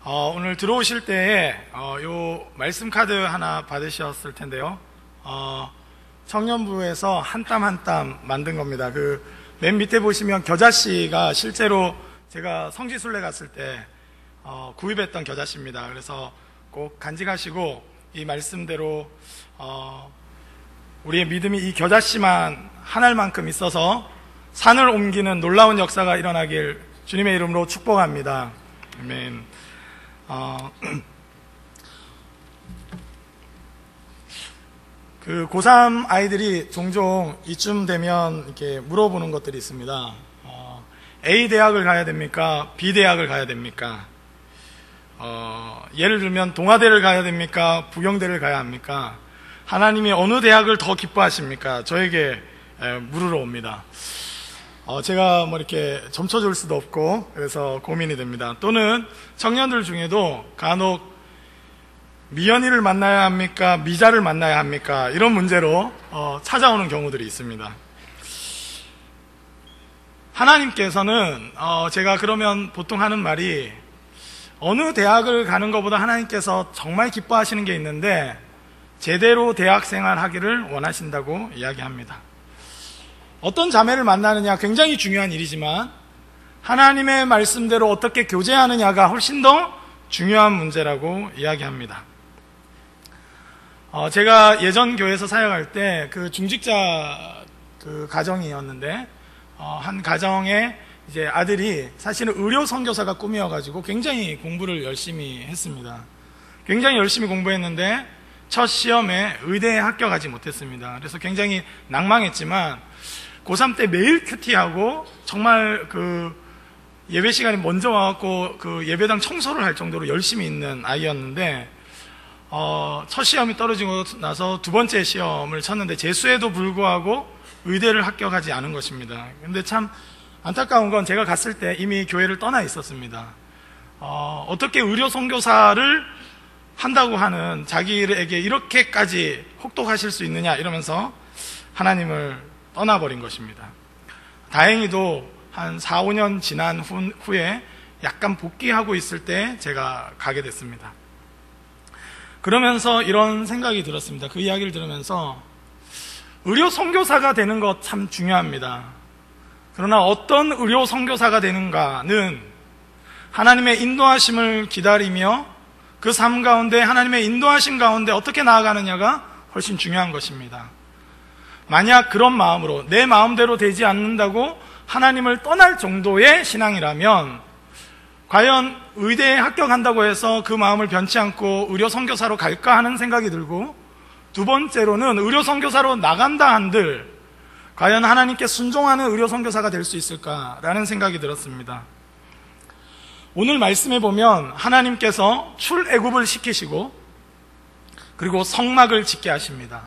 오늘 들어오실 때에 요 말씀 카드 하나 받으셨을 텐데요. 청년부에서 한 땀 한 땀 만든 겁니다. 그 맨 밑에 보시면 겨자씨가 실제로 제가 성지순례 갔을 때 구입했던 겨자씨입니다. 그래서 꼭 간직하시고 이 말씀대로 우리의 믿음이 이 겨자씨만 한 알만큼 있어서 산을 옮기는 놀라운 역사가 일어나길 주님의 이름으로 축복합니다. 아멘. 그 고3 아이들이 종종 이쯤 되면 이렇게 물어보는 것들이 있습니다. A 대학을 가야 됩니까? B 대학을 가야 됩니까? 예를 들면 동아대를 가야 됩니까? 부경대를 가야 합니까? 하나님이 어느 대학을 더 기뻐하십니까? 저에게 물으러 옵니다. 제가 뭐 이렇게 점쳐줄 수도 없고 그래서 고민이 됩니다. 또는 청년들 중에도 간혹 미연이를 만나야 합니까? 미자를 만나야 합니까? 이런 문제로 찾아오는 경우들이 있습니다. 하나님께서는 제가 그러면 보통 하는 말이 어느 대학을 가는 것보다 하나님께서 정말 기뻐하시는 게 있는데 제대로 대학생활 하기를 원하신다고 이야기합니다. 어떤 자매를 만나느냐 굉장히 중요한 일이지만 하나님의 말씀대로 어떻게 교제하느냐가 훨씬 더 중요한 문제라고 이야기합니다. 제가 예전 교회에서 사역할 때 그 중직자 그 가정이었는데 한 가정에 이제 아들이 사실은 의료 선교사가 꿈이어가지고 굉장히 공부를 열심히 했습니다. 굉장히 열심히 공부했는데 첫 시험에 의대에 합격하지 못했습니다. 그래서 굉장히 낭망했지만 고3 때 매일 큐티하고 정말 그 예배 시간에 먼저 와갖고 그 예배당 청소를 할 정도로 열심히 있는 아이였는데 첫 시험이 떨어지고 나서 두 번째 시험을 쳤는데 재수에도 불구하고 의대를 합격하지 않은 것입니다. 근데 참 안타까운 건 제가 갔을 때 이미 교회를 떠나 있었습니다. 어떻게 의료 선교사를 한다고 하는 자기에게 이렇게까지 혹독하실 수 있느냐 이러면서 하나님을 떠나버린 것입니다. 다행히도 한 4, 5년 지난 후에 약간 복귀하고 있을 때 제가 가게 됐습니다. 그러면서 이런 생각이 들었습니다. 그 이야기를 들으면서 의료 선교사가 되는 것 참 중요합니다. 그러나 어떤 의료 선교사가 되는가는 하나님의 인도하심을 기다리며 그 삶 가운데 하나님의 인도하심 가운데 어떻게 나아가느냐가 훨씬 중요한 것입니다. 만약 그런 마음으로 내 마음대로 되지 않는다고 하나님을 떠날 정도의 신앙이라면 과연 의대에 합격한다고 해서 그 마음을 변치 않고 의료 선교사로 갈까 하는 생각이 들고, 두 번째로는 의료 선교사로 나간다 한들 과연 하나님께 순종하는 의료 선교사가 될 수 있을까라는 생각이 들었습니다. 오늘 말씀에 보면 하나님께서 출애굽을 시키시고 그리고 성막을 짓게 하십니다.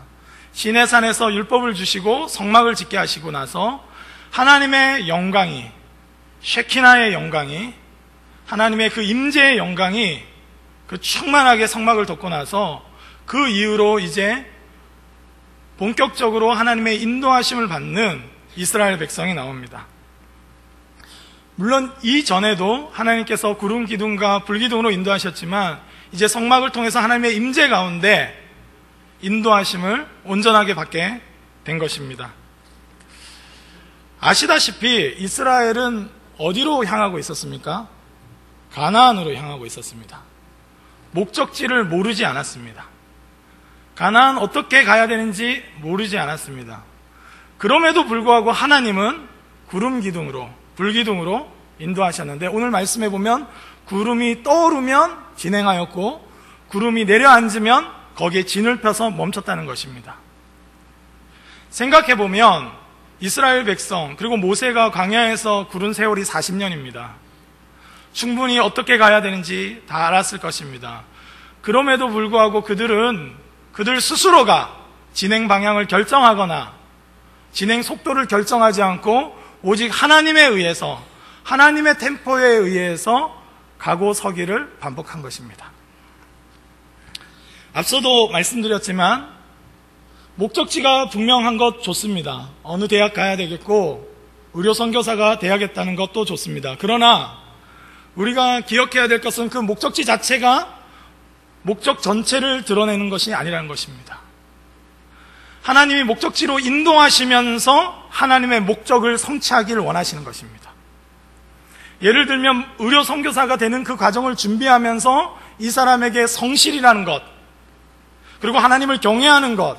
시내산에서 율법을 주시고 성막을 짓게 하시고 나서 하나님의 영광이, 쉐키나의 영광이, 하나님의 그 임재의 영광이 그 충만하게 성막을 덮고 나서 그 이후로 이제 본격적으로 하나님의 인도하심을 받는 이스라엘 백성이 나옵니다. 물론 이전에도 하나님께서 구름 기둥과 불 기둥으로 인도하셨지만 이제 성막을 통해서 하나님의 임재 가운데 인도하심을 온전하게 받게 된 것입니다. 아시다시피 이스라엘은 어디로 향하고 있었습니까? 가나안으로 향하고 있었습니다. 목적지를 모르지 않았습니다. 가나안 어떻게 가야 되는지 모르지 않았습니다. 그럼에도 불구하고 하나님은 구름 기둥으로, 불 기둥으로 인도하셨는데 오늘 말씀해 보면 구름이 떠오르면 진행하였고 구름이 내려앉으면 거기에 진을 펴서 멈췄다는 것입니다. 생각해 보면 이스라엘 백성 그리고 모세가 광야에서 구른 세월이 40년입니다. 충분히 어떻게 가야 되는지 다 알았을 것입니다. 그럼에도 불구하고 그들 스스로가 진행 방향을 결정하거나 진행 속도를 결정하지 않고 오직 하나님에 의해서, 하나님의 템포에 의해서 가고 서기를 반복한 것입니다. 앞서도 말씀드렸지만 목적지가 분명한 것 좋습니다. 어느 대학 가야 되겠고 의료 선교사가 돼야겠다는 것도 좋습니다. 그러나 우리가 기억해야 될 것은 그 목적지 자체가 목적 전체를 드러내는 것이 아니라는 것입니다. 하나님이 목적지로 인도하시면서 하나님의 목적을 성취하기를 원하시는 것입니다. 예를 들면 의료 선교사가 되는 그 과정을 준비하면서 이 사람에게 성실이라는 것, 그리고 하나님을 경외하는 것,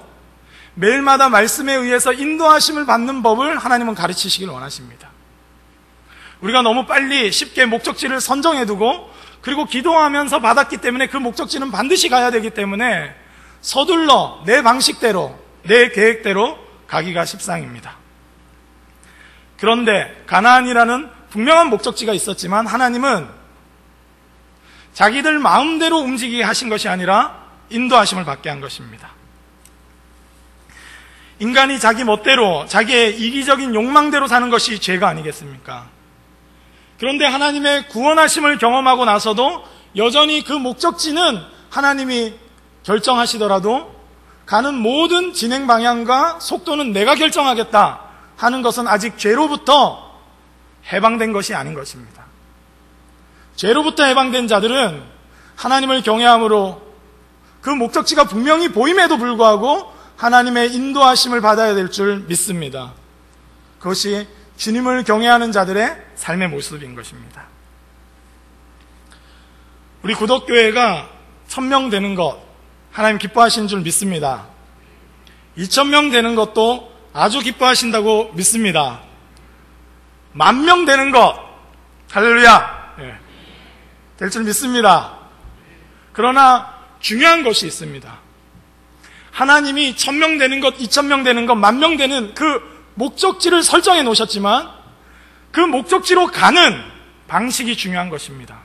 매일마다 말씀에 의해서 인도하심을 받는 법을 하나님은 가르치시길 원하십니다. 우리가 너무 빨리 쉽게 목적지를 선정해두고 그리고 기도하면서 받았기 때문에 그 목적지는 반드시 가야 되기 때문에 서둘러 내 방식대로, 내 계획대로 가기가 십상입니다. 그런데 가나안이라는 분명한 목적지가 있었지만 하나님은 자기들 마음대로 움직이게 하신 것이 아니라 인도하심을 받게 한 것입니다. 인간이 자기 멋대로, 자기의 이기적인 욕망대로 사는 것이 죄가 아니겠습니까? 그런데 하나님의 구원하심을 경험하고 나서도 여전히 그 목적지는 하나님이 결정하시더라도 가는 모든 진행 방향과 속도는 내가 결정하겠다 하는 것은 아직 죄로부터 해방된 것이 아닌 것입니다. 죄로부터 해방된 자들은 하나님을 경외함으로 그 목적지가 분명히 보임에도 불구하고 하나님의 인도하심을 받아야 될 줄 믿습니다. 그것이 주님을 경외하는 자들의 삶의 모습인 것입니다. 우리 구독교회가 1000명 되는 것 하나님 기뻐하시는 줄 믿습니다. 2000명 되는 것도 아주 기뻐하신다고 믿습니다. 10,000명 되는 것 할렐루야 될 줄 믿습니다. 그러나 중요한 것이 있습니다. 하나님이 1000명 되는 것, 2000명 되는 것, 10,000명 되는 그 목적지를 설정해 놓으셨지만 그 목적지로 가는 방식이 중요한 것입니다.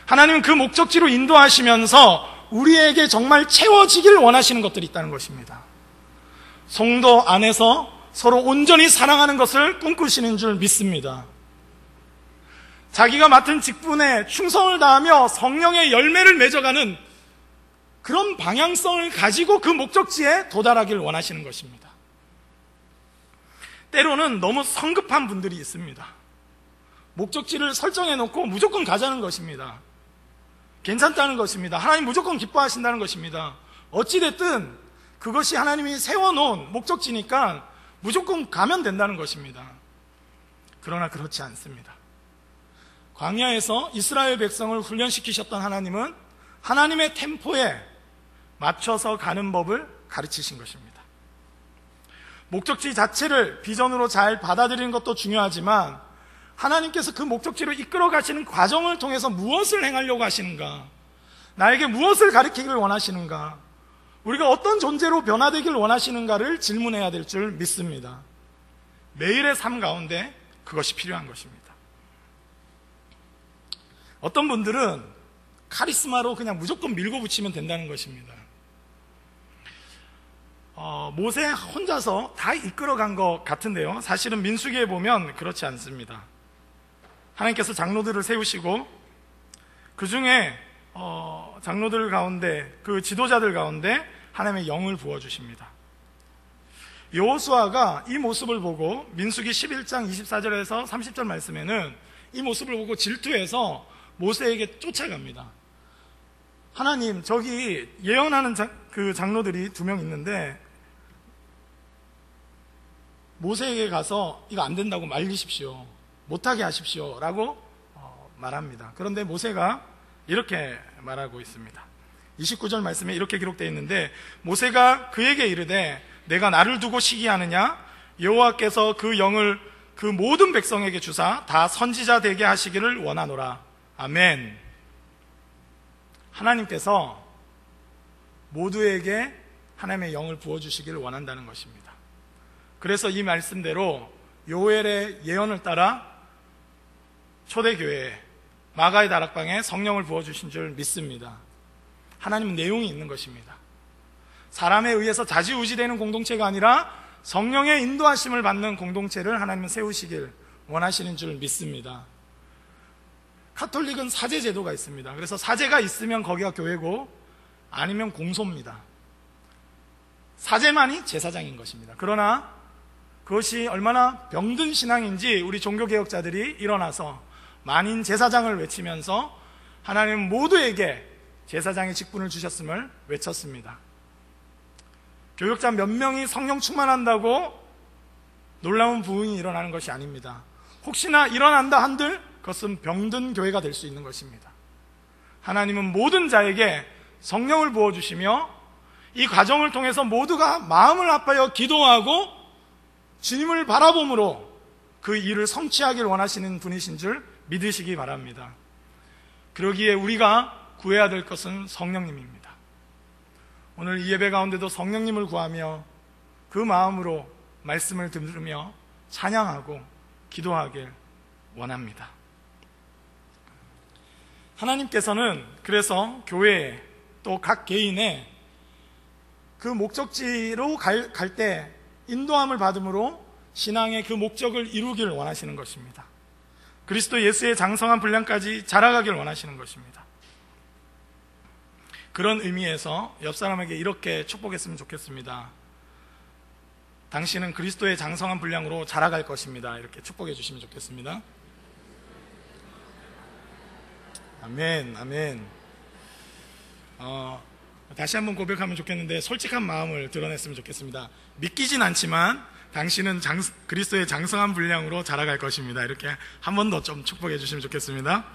하나님은 그 목적지로 인도하시면서 우리에게 정말 채워지길 원하시는 것들이 있다는 것입니다. 성도 안에서 서로 온전히 사랑하는 것을 꿈꾸시는 줄 믿습니다. 자기가 맡은 직분에 충성을 다하며 성령의 열매를 맺어가는 그런 방향성을 가지고 그 목적지에 도달하길 원하시는 것입니다. 때로는 너무 성급한 분들이 있습니다. 목적지를 설정해 놓고 무조건 가자는 것입니다. 괜찮다는 것입니다. 하나님 무조건 기뻐하신다는 것입니다. 어찌됐든 그것이 하나님이 세워놓은 목적지니까 무조건 가면 된다는 것입니다. 그러나 그렇지 않습니다. 광야에서 이스라엘 백성을 훈련시키셨던 하나님은 하나님의 템포에 맞춰서 가는 법을 가르치신 것입니다. 목적지 자체를 비전으로 잘 받아들이는 것도 중요하지만 하나님께서 그 목적지로 이끌어 가시는 과정을 통해서 무엇을 행하려고 하시는가, 나에게 무엇을 가르치기를 원하시는가, 우리가 어떤 존재로 변화되기를 원하시는가를 질문해야 될 줄 믿습니다. 매일의 삶 가운데 그것이 필요한 것입니다. 어떤 분들은 카리스마로 그냥 무조건 밀고 붙이면 된다는 것입니다. 모세 혼자서 다 이끌어간 것 같은데요, 사실은 민수기에 보면 그렇지 않습니다. 하나님께서 장로들을 세우시고 그 중에 장로들 가운데, 그 지도자들 가운데 하나님의 영을 부어주십니다. 여호수아가 이 모습을 보고 민수기 11장 24절에서 30절 말씀에는 이 모습을 보고 질투해서 모세에게 쫓아갑니다. 하나님, 저기 예언하는 그 장로들이 2명 있는데 모세에게 가서 이거 안 된다고 말리십시오, 못하게 하십시오 라고 말합니다. 그런데 모세가 이렇게 말하고 있습니다. 29절 말씀에 이렇게 기록되어 있는데, 모세가 그에게 이르되 내가 나를 두고 시기하느냐, 여호와께서 그 영을 그 모든 백성에게 주사 다 선지자 되게 하시기를 원하노라. 아멘. 하나님께서 모두에게 하나님의 영을 부어주시기를 원한다는 것입니다. 그래서 이 말씀대로 요엘의 예언을 따라 초대교회에, 마가의 다락방에 성령을 부어주신 줄 믿습니다. 하나님은 내용이 있는 것입니다. 사람에 의해서 좌지우지되는 공동체가 아니라 성령의 인도하심을 받는 공동체를 하나님은 세우시길 원하시는 줄 믿습니다. 카톨릭은 사제 제도가 있습니다. 그래서 사제가 있으면 거기가 교회고 아니면 공소입니다. 사제만이 제사장인 것입니다. 그러나 그것이 얼마나 병든 신앙인지 우리 종교개혁자들이 일어나서 만인 제사장을 외치면서 하나님은 모두에게 제사장의 직분을 주셨음을 외쳤습니다. 교역자 몇 명이 성령 충만한다고 놀라운 부흥이 일어나는 것이 아닙니다. 혹시나 일어난다 한들 그것은 병든 교회가 될 수 있는 것입니다. 하나님은 모든 자에게 성령을 부어주시며 이 과정을 통해서 모두가 마음을 합하여 기도하고 주님을 바라봄으로 그 일을 성취하길 원하시는 분이신 줄 믿으시기 바랍니다. 그러기에 우리가 구해야 될 것은 성령님입니다. 오늘 이 예배 가운데도 성령님을 구하며 그 마음으로 말씀을 들으며 찬양하고 기도하길 원합니다. 하나님께서는 그래서 교회에 또 각 개인의 그 목적지로 갈 때 인도함을 받음으로 신앙의 그 목적을 이루기를 원하시는 것입니다. 그리스도 예수의 장성한 분량까지 자라가길 원하시는 것입니다. 그런 의미에서 옆 사람에게 이렇게 축복했으면 좋겠습니다. 당신은 그리스도의 장성한 분량으로 자라갈 것입니다. 이렇게 축복해 주시면 좋겠습니다. 아멘, 아멘. 다시 한번 고백하면 좋겠는데 솔직한 마음을 드러냈으면 좋겠습니다. 믿기진 않지만 당신은 그리스도의 장성한 분량으로 자라갈 것입니다. 이렇게 한 번 더 좀 축복해 주시면 좋겠습니다.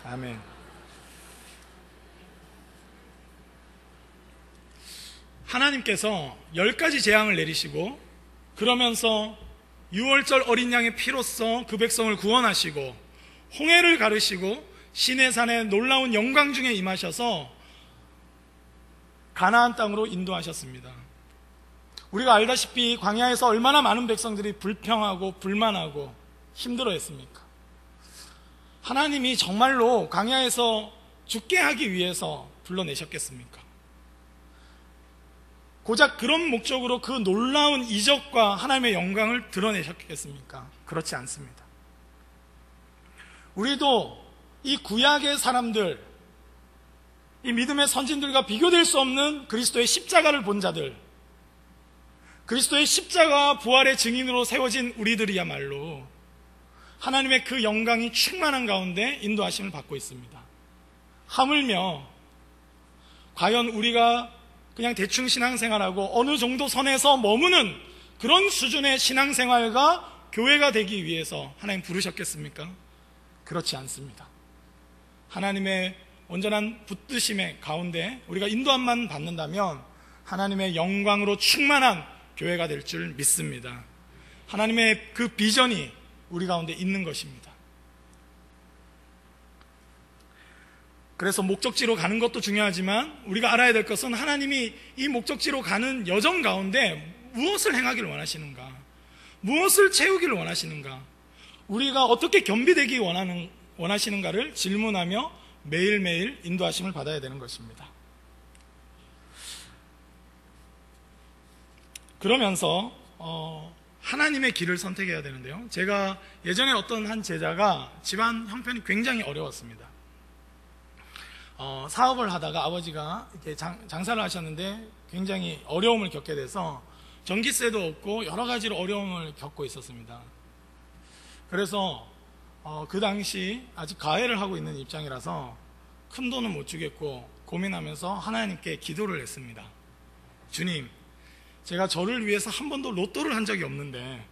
아멘. 하나님께서 10가지 재앙을 내리시고 그러면서 6월절 어린 양의 피로써 그 백성을 구원하시고 홍해를 가르시고 시내산의 놀라운 영광 중에 임하셔서 가나안 땅으로 인도하셨습니다. 우리가 알다시피 광야에서 얼마나 많은 백성들이 불평하고 불만하고 힘들어했습니까? 하나님이 정말로 광야에서 죽게 하기 위해서 불러내셨겠습니까? 고작 그런 목적으로 그 놀라운 이적과 하나님의 영광을 드러내셨겠습니까? 그렇지 않습니다. 우리도 이 구약의 사람들, 이 믿음의 선진들과 비교될 수 없는 그리스도의 십자가를 본 자들, 그리스도의 십자가 부활의 증인으로 세워진 우리들이야말로 하나님의 그 영광이 충만한 가운데 인도하심을 받고 있습니다. 하물며 과연 우리가 그냥 대충 신앙생활하고 어느 정도 선에서 머무는 그런 수준의 신앙생활과 교회가 되기 위해서 하나님 부르셨겠습니까? 그렇지 않습니다. 하나님의 온전한 붙드심의 가운데 우리가 인도함만 받는다면 하나님의 영광으로 충만한 교회가 될 줄 믿습니다. 하나님의 그 비전이 우리 가운데 있는 것입니다. 그래서 목적지로 가는 것도 중요하지만 우리가 알아야 될 것은 하나님이 이 목적지로 가는 여정 가운데 무엇을 행하기를 원하시는가, 무엇을 채우기를 원하시는가, 우리가 어떻게 겸비되기 원하시는가를 질문하며 매일매일 인도하심을 받아야 되는 것입니다. 그러면서 하나님의 길을 선택해야 되는데요, 제가 예전에 어떤 한 제자가 집안 형편이 굉장히 어려웠습니다. 사업을 하다가 아버지가 이렇게 장사를 하셨는데 굉장히 어려움을 겪게 돼서 전기세도 없고 여러 가지로 어려움을 겪고 있었습니다. 그래서 그 당시 아직 가해를 하고 있는 입장이라서 큰 돈은 못 주겠고 고민하면서 하나님께 기도를 했습니다. 주님, 제가 저를 위해서 한 번도 로또를 한 적이 없는데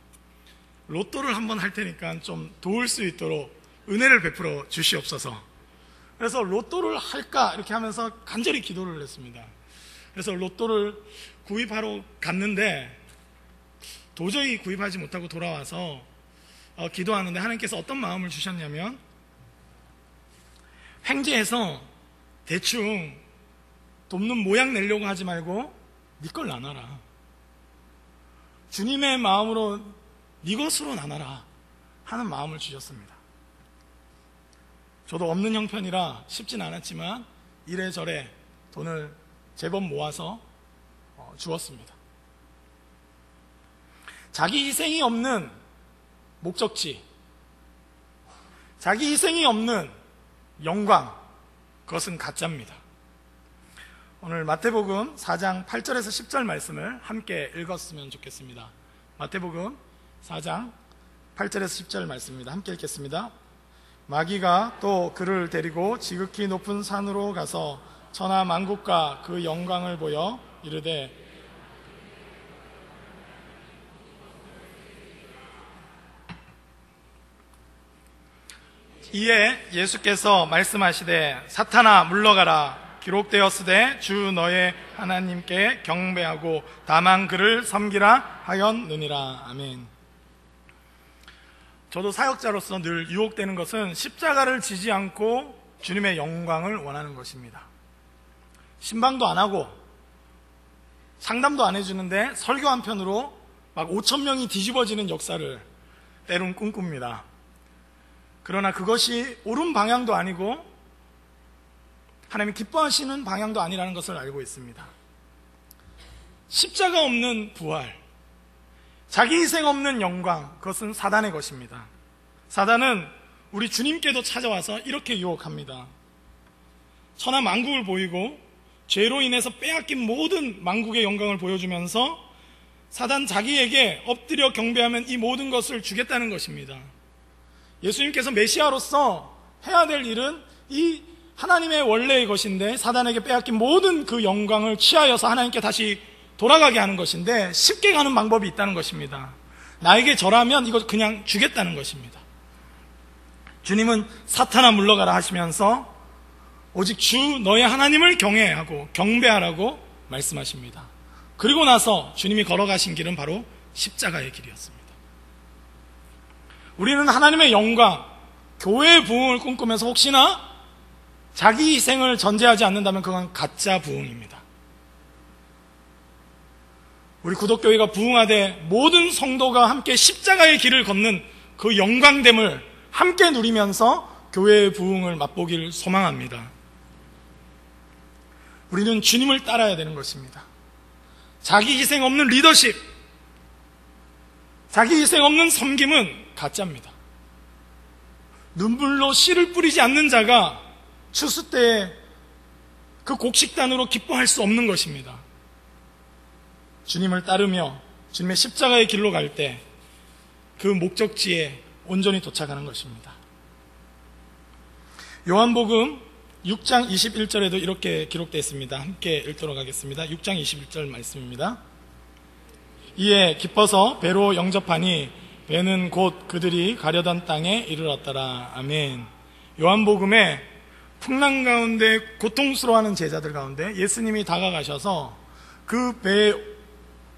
로또를 한번 할 테니까 좀 도울 수 있도록 은혜를 베풀어 주시옵소서. 그래서 로또를 할까 이렇게 하면서 간절히 기도를 했습니다. 그래서 로또를 구입하러 갔는데 도저히 구입하지 못하고 돌아와서 기도하는데 하나님께서 어떤 마음을 주셨냐면, 횡재해서 대충 돕는 모양 내려고 하지 말고 네 걸 나눠라. 주님의 마음으로 네 것으로 나눠라 하는 마음을 주셨습니다. 저도 없는 형편이라 쉽진 않았지만 이래저래 돈을 제법 모아서 주었습니다. 자기 희생이 없는 목적지, 자기 희생이 없는 영광, 그것은 가짜입니다. 오늘 마태복음 4장 8절에서 10절 말씀을 함께 읽었으면 좋겠습니다. 마태복음 4장 8절에서 10절 말씀입니다. 함께 읽겠습니다. 마귀가 또 그를 데리고 지극히 높은 산으로 가서 천하 만국과 그 영광을 보여 이르되 이에 예수께서 말씀하시되 사탄아 물러가라 기록되었으되 주 너의 하나님께 경배하고 다만 그를 섬기라 하였느니라. 아멘. 저도 사역자로서 늘 유혹되는 것은 십자가를 지지 않고 주님의 영광을 원하는 것입니다. 신방도 안 하고 상담도 안 해주는데 설교 한 편으로 막 5천 명이 뒤집어지는 역사를 때론 꿈꿉니다. 그러나 그것이 옳은 방향도 아니고 하나님이 기뻐하시는 방향도 아니라는 것을 알고 있습니다. 십자가 없는 부활, 자기 희생 없는 영광, 그것은 사단의 것입니다. 사단은 우리 주님께도 찾아와서 이렇게 유혹합니다. 천하 만국을 보이고 죄로 인해서 빼앗긴 모든 만국의 영광을 보여주면서 사단 자기에게 엎드려 경배하면 이 모든 것을 주겠다는 것입니다. 예수님께서 메시아로서 해야 될 일은 이 하나님의 원래의 것인데 사단에게 빼앗긴 모든 그 영광을 취하여서 하나님께 다시 돌아가게 하는 것인데 쉽게 가는 방법이 있다는 것입니다. 나에게 절하면 이거 그냥 주겠다는 것입니다. 주님은 사탄아 물러가라 하시면서 오직 주 너의 하나님을 경외하고 경배하라고 말씀하십니다. 그리고 나서 주님이 걸어가신 길은 바로 십자가의 길이었습니다. 우리는 하나님의 영광, 교회의 부흥을 꿈꾸면서 혹시나 자기 희생을 전제하지 않는다면 그건 가짜 부흥입니다. 우리 구독교회가 부흥하되 모든 성도가 함께 십자가의 길을 걷는 그 영광됨을 함께 누리면서 교회의 부흥을 맛보길 소망합니다. 우리는 주님을 따라야 되는 것입니다. 자기 희생 없는 리더십, 자기 희생 없는 섬김은 가짜입니다. 눈물로 씨를 뿌리지 않는 자가 추수 때에 그 곡식단으로 기뻐할 수 없는 것입니다. 주님을 따르며 주님의 십자가의 길로 갈 때 그 목적지에 온전히 도착하는 것입니다. 요한복음 6장 21절에도 이렇게 기록되어 있습니다. 함께 읽도록 하겠습니다. 6장 21절 말씀입니다. 이에 기뻐서 배로 영접하니 배는 곧 그들이 가려던 땅에 이르렀더라. 아멘. 요한복음에 풍랑 가운데 고통스러워하는 제자들 가운데 예수님이 다가가셔서 그 배에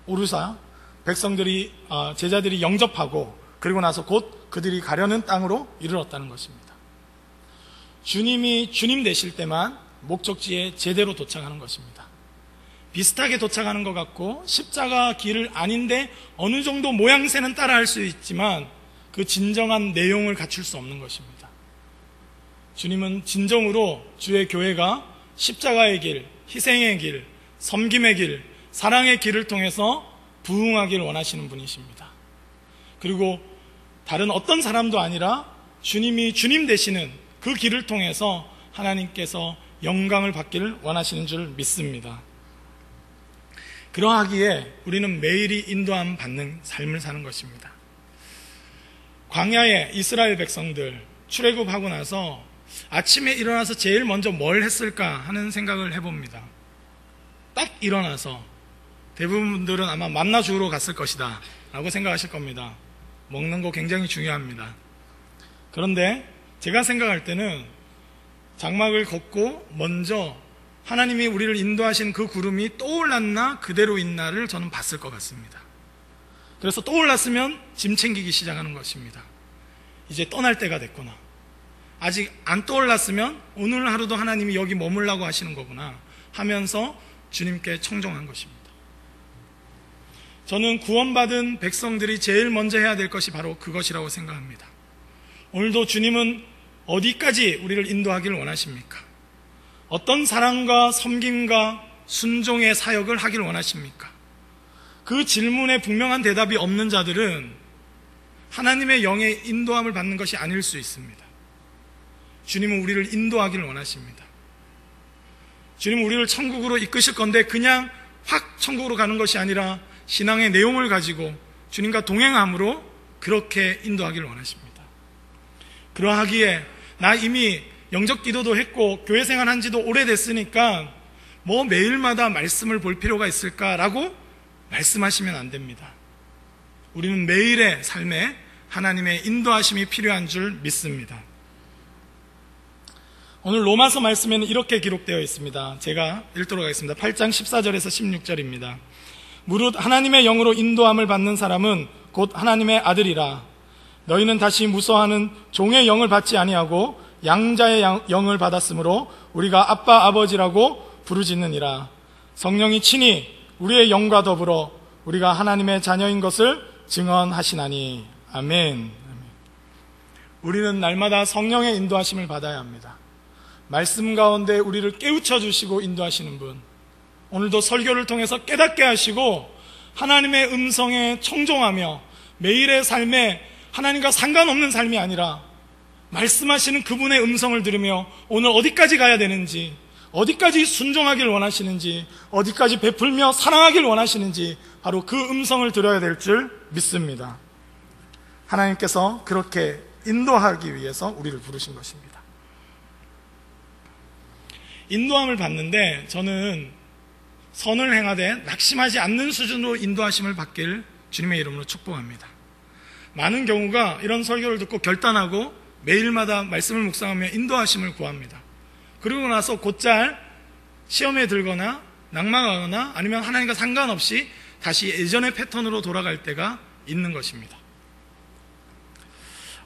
오르사 백성들이 제자들이 영접하고 그리고 나서 곧 그들이 가려는 땅으로 이르렀다는 것입니다. 주님이 주님 되실 때만 목적지에 제대로 도착하는 것입니다. 비슷하게 도착하는 것 같고 십자가 길을 아닌데 어느 정도 모양새는 따라할 수 있지만 그 진정한 내용을 갖출 수 없는 것입니다. 주님은 진정으로 주의 교회가 십자가의 길, 희생의 길, 섬김의 길, 사랑의 길을 통해서 부흥하기를 원하시는 분이십니다. 그리고 다른 어떤 사람도 아니라 주님이 주님 되시는 그 길을 통해서 하나님께서 영광을 받기를 원하시는 줄 믿습니다. 그러하기에 우리는 매일이 인도함 받는 삶을 사는 것입니다. 광야의 이스라엘 백성들 출애굽하고 나서 아침에 일어나서 제일 먼저 뭘 했을까 하는 생각을 해봅니다. 딱 일어나서 대부분 분들은 아마 만나 주우러 갔을 것이다 라고 생각하실 겁니다. 먹는 거 굉장히 중요합니다. 그런데 제가 생각할 때는 장막을 걷고 먼저 하나님이 우리를 인도하신 그 구름이 떠올랐나 그대로 있나를 저는 봤을 것 같습니다. 그래서 떠올랐으면 짐 챙기기 시작하는 것입니다. 이제 떠날 때가 됐구나. 아직 안 떠올랐으면 오늘 하루도 하나님이 여기 머물라고 하시는 거구나 하면서 주님께 청정한 것입니다. 저는 구원받은 백성들이 제일 먼저 해야 될 것이 바로 그것이라고 생각합니다. 오늘도 주님은 어디까지 우리를 인도하기를 원하십니까? 어떤 사랑과 섬김과 순종의 사역을 하기를 원하십니까? 그 질문에 분명한 대답이 없는 자들은 하나님의 영의 인도함을 받는 것이 아닐 수 있습니다. 주님은 우리를 인도하기를 원하십니다. 주님은 우리를 천국으로 이끄실 건데 그냥 확 천국으로 가는 것이 아니라 신앙의 내용을 가지고 주님과 동행함으로 그렇게 인도하기를 원하십니다. 그러하기에 나 이미 영적 기도도 했고 교회 생활한 지도 오래됐으니까 뭐 매일마다 말씀을 볼 필요가 있을까라고 말씀하시면 안 됩니다. 우리는 매일의 삶에 하나님의 인도하심이 필요한 줄 믿습니다. 오늘 로마서 말씀에는 이렇게 기록되어 있습니다. 제가 읽도록 하겠습니다. 8장 14절에서 16절입니다. 무릇 하나님의 영으로 인도함을 받는 사람은 곧 하나님의 아들이라. 너희는 다시 무서워하는 종의 영을 받지 아니하고 양자의 영을 받았으므로 우리가 아빠 아버지라고 부르짖느니라. 성령이 친히 우리의 영과 더불어 우리가 하나님의 자녀인 것을 증언하시나니. 아멘. 우리는 날마다 성령의 인도하심을 받아야 합니다. 말씀 가운데 우리를 깨우쳐 주시고 인도하시는 분, 오늘도 설교를 통해서 깨닫게 하시고 하나님의 음성에 청종하며 매일의 삶에 하나님과 상관없는 삶이 아니라 말씀하시는 그분의 음성을 들으며 오늘 어디까지 가야 되는지, 어디까지 순종하길 원하시는지, 어디까지 베풀며 사랑하길 원하시는지 바로 그 음성을 들어야 될 줄 믿습니다. 하나님께서 그렇게 인도하기 위해서 우리를 부르신 것입니다. 인도함을 받는데 저는 선을 행하되 낙심하지 않는 수준으로 인도하심을 받길 주님의 이름으로 축복합니다. 많은 경우가 이런 설교를 듣고 결단하고 매일마다 말씀을 묵상하며 인도하심을 구합니다. 그러고 나서 곧잘 시험에 들거나 낙망하거나 아니면 하나님과 상관없이 다시 예전의 패턴으로 돌아갈 때가 있는 것입니다.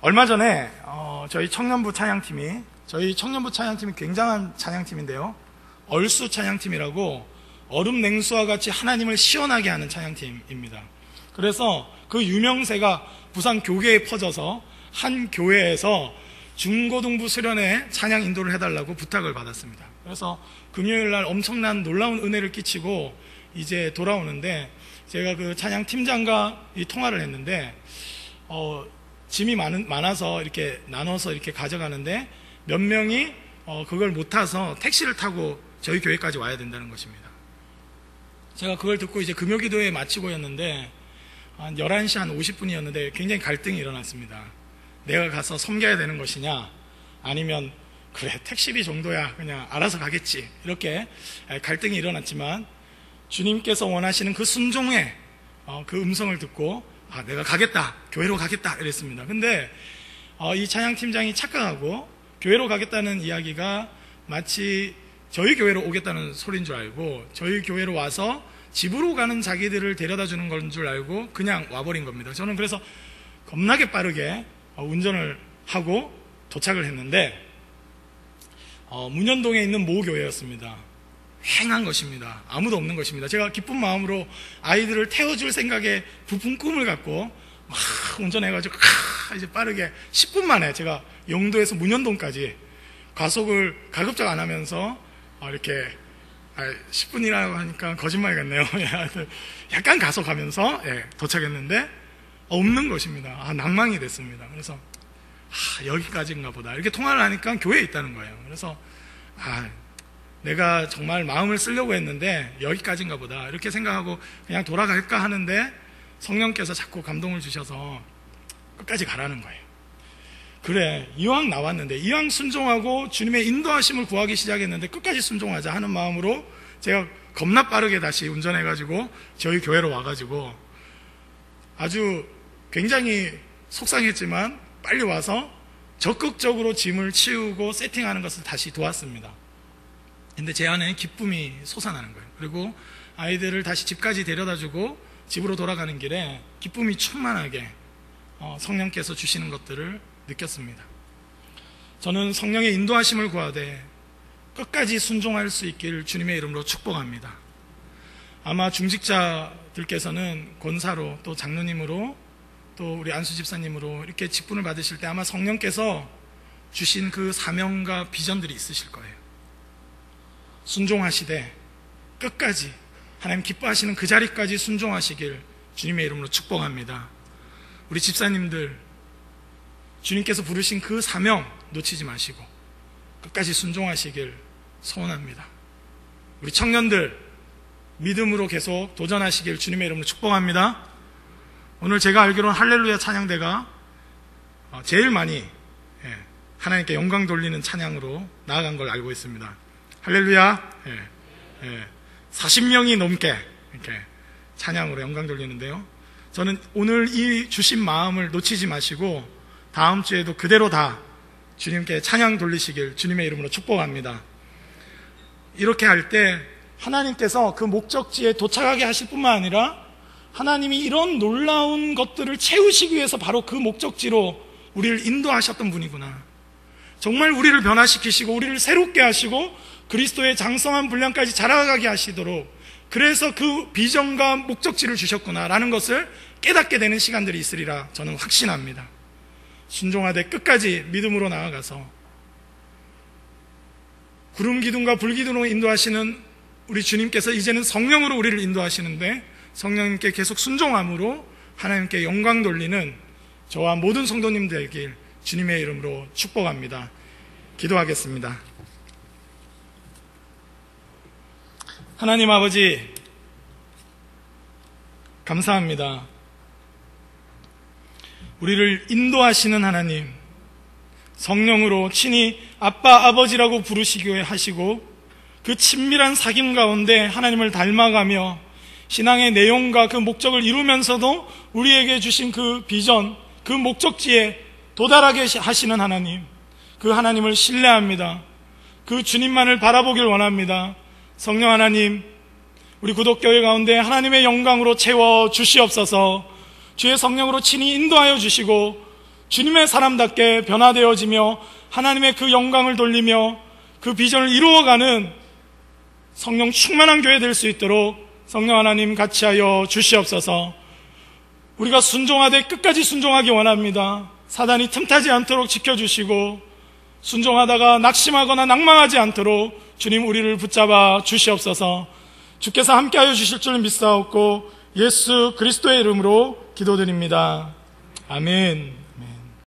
얼마 전에 저희 청년부 찬양팀이 굉장한 찬양팀인데요, 얼수 찬양팀이라고 얼음 냉수와 같이 하나님을 시원하게 하는 찬양팀입니다. 그래서 그 유명세가 부산 교계에 퍼져서 한 교회에서 중고등부 수련회 찬양 인도를 해달라고 부탁을 받았습니다. 그래서 금요일날 엄청난 놀라운 은혜를 끼치고 이제 돌아오는데 제가 그 찬양팀장과 이 통화를 했는데 짐이 많아서 이렇게 나눠서 이렇게 가져가는데 몇 명이 그걸 못 타서 택시를 타고 저희 교회까지 와야 된다는 것입니다. 제가 그걸 듣고 이제 금요기도회 마치고였는데 한 11시 한 50분이었는데 굉장히 갈등이 일어났습니다. 내가 가서 섬겨야 되는 것이냐, 아니면 그래 택시비 정도야 그냥 알아서 가겠지, 이렇게 갈등이 일어났지만 주님께서 원하시는 그 순종의 그 음성을 듣고 내가 가겠다, 교회로 가겠다 이랬습니다. 근데 이 찬양팀장이 착각하고 교회로 가겠다는 이야기가 마치 저희 교회로 오겠다는 소리인 줄 알고 저희 교회로 와서 집으로 가는 자기들을 데려다 주는 건 줄 알고 그냥 와버린 겁니다. 저는 그래서 겁나게 빠르게 운전을 하고 도착을 했는데 문현동에 있는 모 교회였습니다. 휑한 것입니다. 아무도 없는 것입니다. 제가 기쁜 마음으로 아이들을 태워줄 생각에 부푼 꿈을 갖고 막 운전해가지고 이제 빠르게 10분 만에 제가 영도에서 문현동까지 과속을 가급적 안 하면서 이렇게 10분이라고 하니까 거짓말 같네요. 약간 가속하면서 도착했는데 없는 것입니다. 낭망이 됐습니다. 그래서 여기까지인가 보다 이렇게 통화를 하니까 교회에 있다는 거예요. 그래서 내가 정말 마음을 쓰려고 했는데 여기까지인가 보다 이렇게 생각하고 그냥 돌아갈까 하는데 성령께서 자꾸 감동을 주셔서 끝까지 가라는 거예요. 그래, 이왕 나왔는데, 이왕 순종하고 주님의 인도하심을 구하기 시작했는데 끝까지 순종하자 하는 마음으로 제가 겁나 빠르게 다시 운전해가지고 저희 교회로 와가지고 아주 굉장히 속상했지만 빨리 와서 적극적으로 짐을 치우고 세팅하는 것을 다시 도왔습니다. 근데 제 안에 기쁨이 솟아나는 거예요. 그리고 아이들을 다시 집까지 데려다주고 집으로 돌아가는 길에 기쁨이 충만하게 성령께서 주시는 것들을 느꼈습니다. 저는 성령의 인도하심을 구하되 끝까지 순종할 수 있기를 주님의 이름으로 축복합니다. 아마 중직자들께서는 권사로 또 장로님으로 또 우리 안수 집사님으로 이렇게 직분을 받으실 때 아마 성령께서 주신 그 사명과 비전들이 있으실 거예요. 순종하시되 끝까지 하나님 기뻐하시는 그 자리까지 순종하시길 주님의 이름으로 축복합니다. 우리 집사님들 주님께서 부르신 그 사명 놓치지 마시고 끝까지 순종하시길 소원합니다. 우리 청년들 믿음으로 계속 도전하시길 주님의 이름으로 축복합니다. 오늘 제가 알기로는 할렐루야 찬양대가 제일 많이 하나님께 영광 돌리는 찬양으로 나아간 걸 알고 있습니다. 할렐루야. 40명이 넘게 이렇게 찬양으로 영광 돌리는데요. 저는 오늘 이 주신 마음을 놓치지 마시고 다음 주에도 그대로 다 주님께 찬양 돌리시길 주님의 이름으로 축복합니다. 이렇게 할 때 하나님께서 그 목적지에 도착하게 하실 뿐만 아니라 하나님이 이런 놀라운 것들을 채우시기 위해서 바로 그 목적지로 우리를 인도하셨던 분이구나. 정말 우리를 변화시키시고 우리를 새롭게 하시고 그리스도의 장성한 분량까지 자라가게 하시도록 그래서 그 비전과 목적지를 주셨구나라는 것을 깨닫게 되는 시간들이 있으리라 저는 확신합니다. 순종하되 끝까지 믿음으로 나아가서 구름 기둥과 불 기둥으로 인도하시는 우리 주님께서 이제는 성령으로 우리를 인도하시는데 성령님께 계속 순종함으로 하나님께 영광 돌리는 저와 모든 성도님 되길 주님의 이름으로 축복합니다. 기도하겠습니다. 하나님 아버지, 감사합니다. 우리를 인도하시는 하나님, 성령으로 친히 아빠, 아버지라고 부르시게 하시고 그 친밀한 사귐 가운데 하나님을 닮아가며 신앙의 내용과 그 목적을 이루면서도 우리에게 주신 그 비전, 그 목적지에 도달하게 하시는 하나님, 그 하나님을 신뢰합니다. 그 주님만을 바라보길 원합니다. 성령 하나님, 우리 구독교회 가운데 하나님의 영광으로 채워 주시옵소서. 주의 성령으로 친히 인도하여 주시고 주님의 사람답게 변화되어지며 하나님의 그 영광을 돌리며 그 비전을 이루어가는 성령 충만한 교회 될 수 있도록 성령 하나님 같이 하여 주시옵소서. 우리가 순종하되 끝까지 순종하기 원합니다. 사단이 틈타지 않도록 지켜주시고 순종하다가 낙심하거나 낭망하지 않도록 주님 우리를 붙잡아 주시옵소서. 주께서 함께하여 주실 줄 믿사옵고 예수 그리스도의 이름으로 기도드립니다. 아멘.